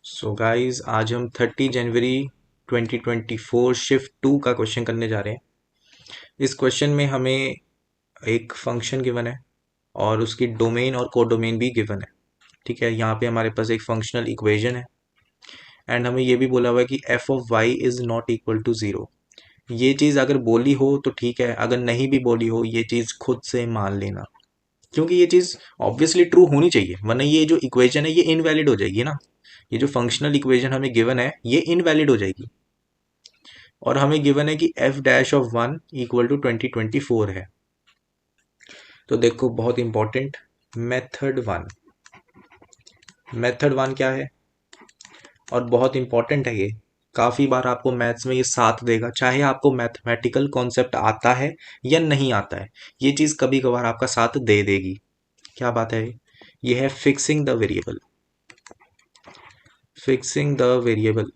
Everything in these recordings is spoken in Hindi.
सो गाइस आज हम 30 जनवरी 2024 शिफ्ट 2 का क्वेश्चन करने जा रहे हैं। इस क्वेश्चन में हमें एक फंक्शन गिवन है और उसकी डोमेन और कोडोमेन भी गिवन है। ठीक है, यहाँ पे हमारे पास एक फंक्शनल इक्वेशन है एंड हमें ये भी बोला हुआ है कि F of Y is not equal to zero. ये चीज़ अगर बोली हो तो ठीक है, अगर नहीं भी बोली हो ये चीज़ खुद से मान लेना, क्योंकि ये चीज़ ऑब्वियसली ट्रू होनी चाहिए, वरना ये जो इक्वेशन है ये इनवैलिड हो जाएगी ना। ये जो फंक्शनल इक्वेशन हमें गिवन है ये इनवैलिड हो जाएगी। और हमें गिवन है कि F dash of one equal to 2024 है। तो देखो बहुत इंपॉर्टेंट, मेथड वन क्या है और बहुत इंपॉर्टेंट है ये। काफ़ी बार आपको मैथ्स में ये साथ देगा, चाहे आपको मैथमेटिकल कॉन्सेप्ट आता है या नहीं आता है, ये चीज़ कभी कभार आपका साथ दे देगी। क्या बात है? ये है fixing the variable. Fixing the variable,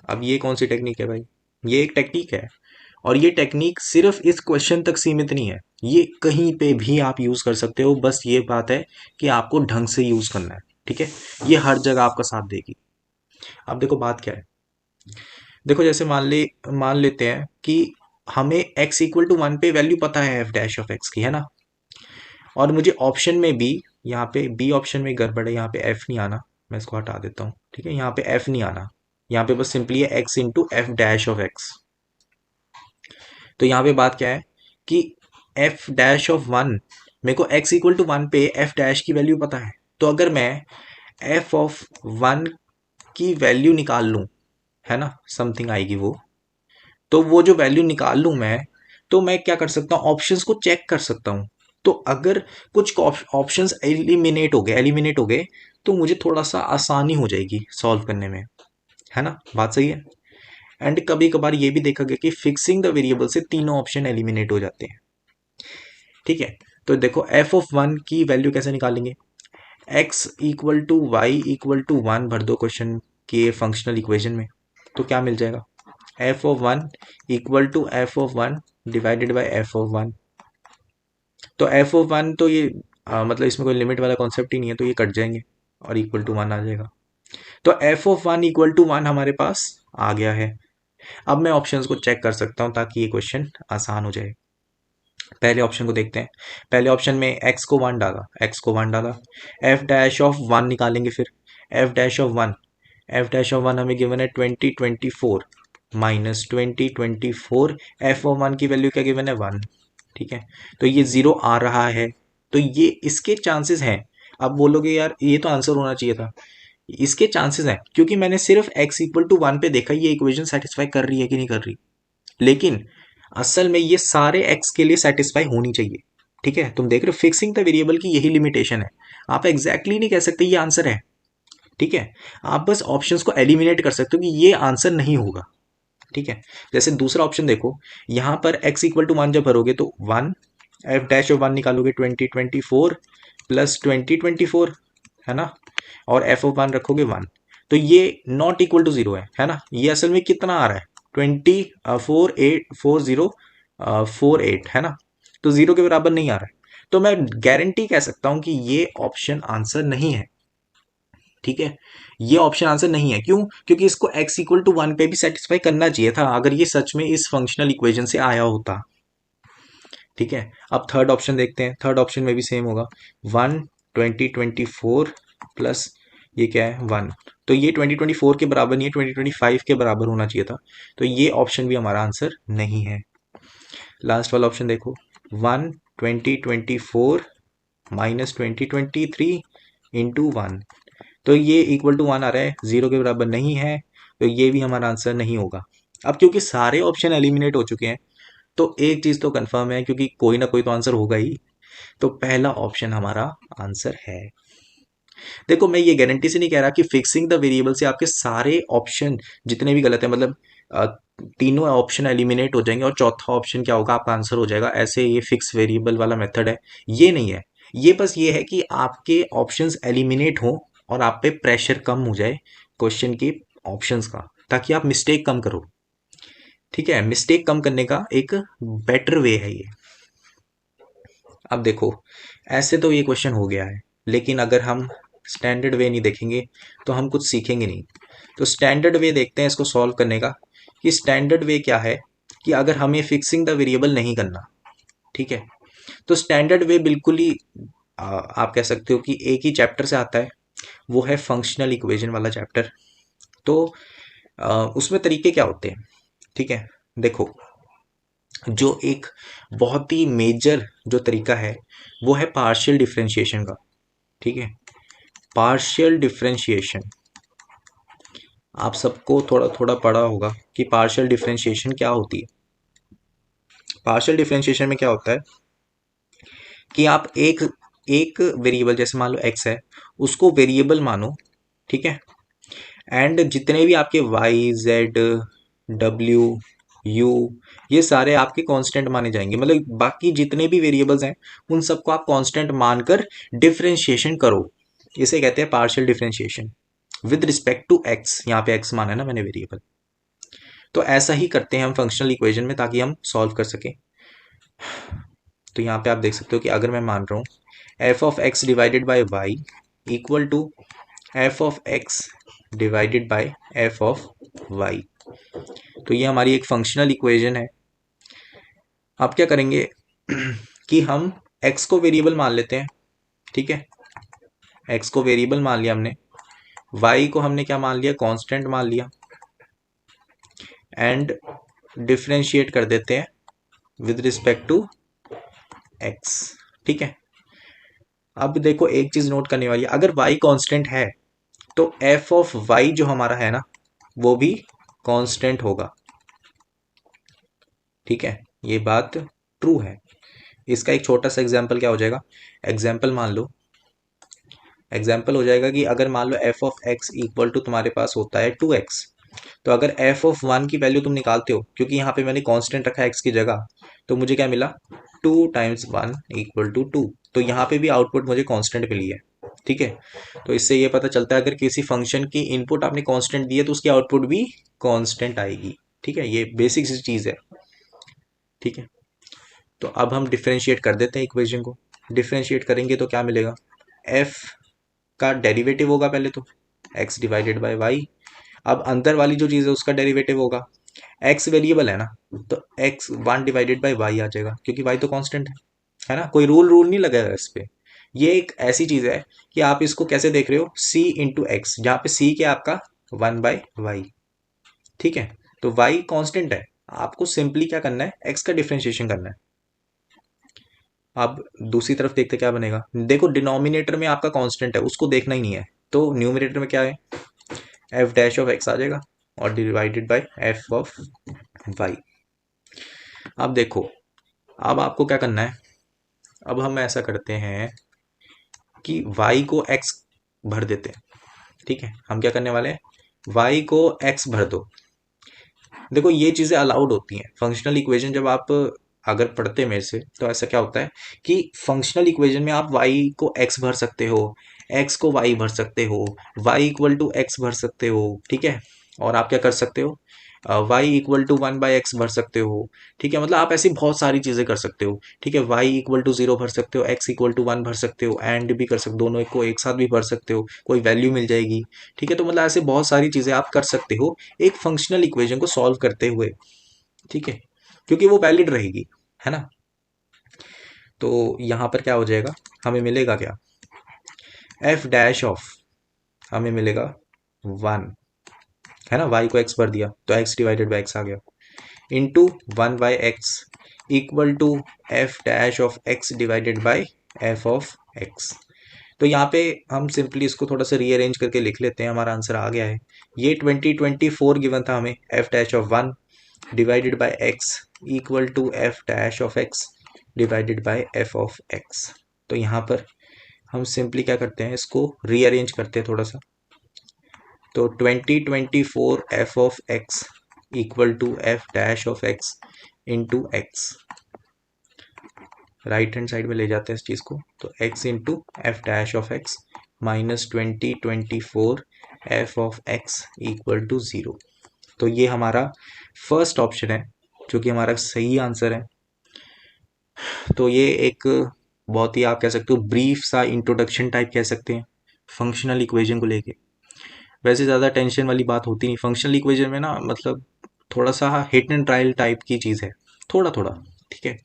अब ये कौन सी टेक्निक है भाई? ये एक टेक्निक है और ये टेक्निक सिर्फ इस क्वेश्चन तक सीमित नहीं है, ये कहीं पे भी आप यूज कर सकते हो। बस ये बात है कि आपको ढंग से यूज करना है। ठीक है, ये हर जगह आपका साथ देगी। अब देखो बात क्या है। देखो जैसे मान लेते हैं कि हमें x इक्वल टू वन पे वैल्यू पता है एफ डैश ऑफ एक्स की, है ना। और मुझे ऑप्शन में भी, यहाँ पे बी ऑप्शन में गड़बड़ है, यहाँ पे एफ नहीं आना। मैं इसको हटा देता हूँ। ठीक है, यहाँ पे एफ नहीं आना, यहाँ पे बस सिंपली है x into F dash of X. तो यहाँ पे बात क्या है कि एफ डैश ऑफ वन, मेरे को एक्स इक्वल टू वन पे एफ डैश की वैल्यू पता है। तो अगर मैं एफ ऑफ वन की वैल्यू निकाल लूँ, है ना, समथिंग आएगी वो, तो वो जो वैल्यू निकाल लूँ मैं, तो मैं क्या कर सकता हूँ, ऑप्शंस को चेक कर सकता हूँ। तो अगर कुछ ऑप्शंस एलिमिनेट हो गए तो मुझे थोड़ा सा आसानी हो जाएगी सॉल्व करने में, है ना। बात सही है। एंड कभी कभार ये भी देखा गया कि फिक्सिंग द वेरिएबल से तीनों ऑप्शन एलिमिनेट हो जाते हैं। ठीक है, तो देखो एफ ऑफ वन की वैल्यू कैसे निकालेंगे। X equal to Y equal to one भर दो क्वेश्चन के फंक्शनल इक्वेशन में, तो क्या मिल जाएगा, F of one equal to F of one divided by F of one. तो एफ ऑफ वन तो ये मतलब इसमें कोई लिमिट वाला कॉन्सेप्ट ही नहीं है, तो ये कट जाएंगे और इक्वल टू वन आ जाएगा। तो F of one equal to one हमारे पास आ गया है। अब मैं ऑप्शंस को चेक कर सकता हूँ ताकि ये क्वेश्चन आसान हो जाए। पहले ऑप्शन को देखते हैं। पहले ऑप्शन में एक्स को वन डाला, एफ डैश ऑफ वन निकालेंगे। फिर एफ डैश ऑफ वन हमें गिवन है 2024 माइनस 2024, एफ ऑफ वन की वैल्यू क्या गिवन है, वन। ठीक है, तो ये जीरो आ रहा है, तो ये इसके चांसेस हैं। अब बोलोगे यार ये तो आंसर होना चाहिए था, इसके चांसेस हैं क्योंकि मैंने सिर्फ x इक्वल टू वन पे देखा ये इक्वेशन सेटिस्फाई कर रही है कि नहीं कर रही। लेकिन असल में ये सारे x के लिए सेटिस्फाई होनी चाहिए। ठीक है, तुम देख रहे हो फिक्सिंग द वेरिएबल की यही लिमिटेशन है। आप एग्जैक्टली नहीं कह सकते ये आंसर है। ठीक है, आप बस ऑप्शंस को एलिमिनेट कर सकते हो कि ये आंसर नहीं होगा। ठीक है, जैसे दूसरा ऑप्शन देखो, यहाँ पर x इक्वल टू वन जब भरोगे तो one, F dash of one निकालोगे 2024 प्लस 2024, है ना, और एफ ऑफ वन रखोगे वन, तो ये नॉट इक्वल टू जीरो है ना। ये असल में कितना आ रहा है, 20484048, है ना, तो जीरो के बराबर नहीं आ रहा है। तो मैं गारंटी कह सकता हूं कि ये ऑप्शन आंसर नहीं है। ठीक है, ये ऑप्शन आंसर नहीं है। क्यों? क्योंकि इसको x इक्वल टू वन पे भी सेटिस्फाई करना चाहिए था अगर ये सच में इस फंक्शनल इक्वेशन से आया होता। ठीक है, अब थर्ड ऑप्शन देखते हैं। थर्ड ऑप्शन में भी सेम होगा, वन 2024 प्लस ये क्या है, वन। तो ये 2024 के बराबर नहीं है, 2025 के बराबर होना चाहिए था। तो ये ऑप्शन भी हमारा आंसर नहीं है। लास्ट वाला ऑप्शन देखो, वन 2024 माइनस 2023 इंटू वन, तो ये इक्वल टू वन आ रहा है, जीरो के बराबर नहीं है, तो ये भी हमारा आंसर नहीं होगा। अब क्योंकि सारे ऑप्शन एलिमिनेट हो चुके हैं तो एक चीज तो कंफर्म है, क्योंकि कोई ना कोई तो आंसर होगा ही, तो पहला ऑप्शन हमारा आंसर है। देखो मैं ये गारंटी से नहीं कह रहा कि फिक्सिंग द वेरिएबल से आपके सारे ऑप्शन जितने भी गलत है, मतलब तीनों ऑप्शन एलिमिनेट हो जाएंगे और चौथा ऑप्शन क्या होगा, आपका आंसर हो जाएगा, ऐसे ये फिक्स वेरिएबल वाला मेथड है, ये नहीं है। ये बस ये है कि आपके ऑप्शंस एलिमिनेट हो और आप पे प्रेशर कम हो जाए क्वेश्चन के ऑप्शंस का, ताकि आप मिस्टेक कम करो। ठीक है, मिस्टेक कम करने का एक बेटर वे है ये। अब देखो ऐसे तो ये क्वेश्चन हो गया है, लेकिन अगर हम स्टैंडर्ड वे नहीं देखेंगे तो हम कुछ सीखेंगे नहीं। तो स्टैंडर्ड वे देखते हैं इसको सॉल्व करने का, कि स्टैंडर्ड वे क्या है, कि अगर हमें फिक्सिंग द वेरिएबल नहीं करना, ठीक है, तो स्टैंडर्ड वे बिल्कुल ही आप कह सकते हो कि एक ही चैप्टर से आता है, वो है फंक्शनल इक्वेशन वाला चैप्टर। तो उसमें तरीके क्या होते हैं, ठीक है, देखो, जो एक बहुत ही मेजर जो तरीका है वो है पार्शियल डिफरेंशिएशन का, ठीक है। पार्शियल डिफरेंशिएशन आप सबको थोड़ा थोड़ा पढ़ा होगा कि पार्शियल डिफरेंशिएशन क्या होती है। पार्शियल डिफरेंशिएशन में क्या होता है कि आप एक एक वेरिएबल, जैसे मान लो एक्स है, उसको वेरिएबल मानो, ठीक है, एंड जितने भी आपके वाई जेड डब्ल्यू यू, ये सारे आपके कांस्टेंट माने जाएंगे, मतलब बाकी जितने भी वेरिएबल्स हैं उन सबको आप कांस्टेंट मानकर डिफरेंशिएशन करो। इसे कहते हैं partial differentiation with respect to X. यहाँ पे एक्स माना है ना मैंने वेरिएबल। तो ऐसा ही करते हैं हम फंक्शनल इक्वेशन में, ताकि हम सॉल्व कर सकें। तो यहाँ पे आप देख सकते हो कि अगर मैं मान रहा हूँ F of X divided by Y equal to F of X divided by F of Y, तो ये हमारी एक फंक्शनल इक्वेशन है। अब क्या करेंगे कि हम x को वेरिएबल मान लेते हैं, ठीक है, x को वेरिएबल मान लिया हमने, y को हमने क्या मान लिया, कांस्टेंट मान लिया, एंड डिफरेंशिएट कर देते हैं विद रिस्पेक्ट टू x, ठीक है। अब देखो एक चीज नोट करने वाली है, अगर y कांस्टेंट है तो f ऑफ y जो हमारा है ना वो भी कांस्टेंट होगा, ठीक है, ये बात ट्रू है। इसका एक छोटा सा एग्जांपल क्या हो जाएगा, एग्जांपल मान लो, एग्जाम्पल हो जाएगा कि अगर मान लो f of x equal to तुम्हारे पास होता है 2x, तो अगर एफ ऑफ 1 की वैल्यू तुम निकालते हो, क्योंकि यहाँ पे मैंने कांस्टेंट रखा है x की जगह, तो मुझे क्या मिला 2 टाइम्स 1 इक्वल टू 2, तो यहाँ पे भी आउटपुट मुझे कांस्टेंट मिली है, ठीक है। तो इससे ये पता चलता है अगर किसी फंक्शन की इनपुट आपने कांस्टेंट दी है तो उसकी आउटपुट भी कांस्टेंट आएगी, ठीक है, ये बेसिक सी चीज़ है, ठीक है। तो अब हम डिफ्रेंशिएट कर देते हैं इक्वेशन को। डिफ्रेंशिएट करेंगे तो क्या मिलेगा, एफ का डेरिवेटिव होगा पहले तो x डिवाइडेड बाय वाई, अब अंदर वाली जो चीज़ है उसका डेरिवेटिव होगा, x वेरिएबल है ना, तो x 1 डिवाइडेड बाय y आ जाएगा, क्योंकि y तो कांस्टेंट है ना, कोई रूल नहीं लगेगा इस पे। ये एक ऐसी चीज़ है कि आप इसको कैसे देख रहे हो, c इंटू एक्स, जहाँ पे c क्या आपका 1 बाय वाई, ठीक है। तो y कांस्टेंट है, आपको सिंपली क्या करना है, x का डिफ्रेंशिएशन करना है। अब दूसरी तरफ देखते क्या बनेगा, देखो डिनोमिनेटर में आपका कांस्टेंट है उसको देखना ही नहीं है, तो न्यूमरेटर में क्या है, एफ डैश ऑफ एक्स आ जाएगा और divided by F of Y. अब देखो, अब आपको क्या करना है, अब हम ऐसा करते हैं कि y को x भर देते हैं, ठीक है। हम क्या करने वाले हैं, y को x भर दो। देखो ये चीज़ें अलाउड होती हैं फंक्शनल इक्वेशन, जब आप अगर पढ़ते हैं मेरे से तो ऐसा क्या होता है कि फंक्शनल इक्वेशन में आप y को x भर सकते हो, x को y भर सकते हो, y इक्वल टू x भर सकते हो, ठीक है। और आप क्या कर सकते हो, y equal to 1 by X भर सकते हो, ठीक है, मतलब आप ऐसी बहुत सारी चीज़ें कर सकते हो, ठीक है। y इक्वल टू 0 भर सकते हो, x इक्वल टू 1 भर सकते हो, एंड भी कर सकते हो, दोनों को एक साथ भी भर सकते हो, कोई वैल्यू मिल जाएगी, ठीक है। तो मतलब ऐसे बहुत सारी चीज़ें आप कर सकते हो एक फंक्शनल इक्वेशन को सॉल्व करते हुए, ठीक है, क्योंकि वो वैलिड रहेगी, है ना। तो यहाँ पर क्या हो जाएगा, हमें मिलेगा क्या, एफ डैश ऑफ, हमें मिलेगा 1, है ना, y को x भर दिया तो x डिवाइडेड बाई एक्स आ गया, into 1 by X equal to F dash of x divided by F of x। तो यहाँ पे हम सिंपली इसको थोड़ा सा रीअरेंज करके लिख लेते हैं, हमारा आंसर आ गया है। ये 2024 गिवन था हमें, F dash of 1 divided by X equal to F dash of X divided by F of X. तो यहाँ पर हम सिंपली क्या करते हैं, इसको रीअरेंज करते हैं थोड़ा सा। तो 2024 F of x equal to F dash of X into X, right hand side में ले जाते हैं इस चीज़ को, तो x into F dash of X minus 2024 F of x equal to 0। तो ये हमारा फर्स्ट ऑप्शन है जो कि हमारा सही आंसर है। तो ये एक बहुत ही आप कह सकते हो ब्रीफ सा इंट्रोडक्शन टाइप कह सकते हैं फंक्शनल इक्वेशन को लेके। वैसे ज़्यादा टेंशन वाली बात होती नहीं फंक्शनल इक्वेशन में ना, मतलब थोड़ा सा हिट एंड ट्रायल टाइप की चीज़ है, थोड़ा थोड़ा। ठीक है,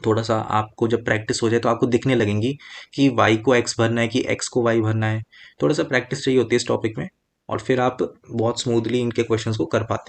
थोड़ा सा आपको जब प्रैक्टिस हो जाए तो आपको दिखने लगेंगी कि वाई को एक्स भरना है कि एक्स को वाई भरना है। थोड़ा सा प्रैक्टिस चाहिए होती है इस टॉपिक में, और फिर आप बहुत स्मूथली इनके क्वेश्चंस को कर पाते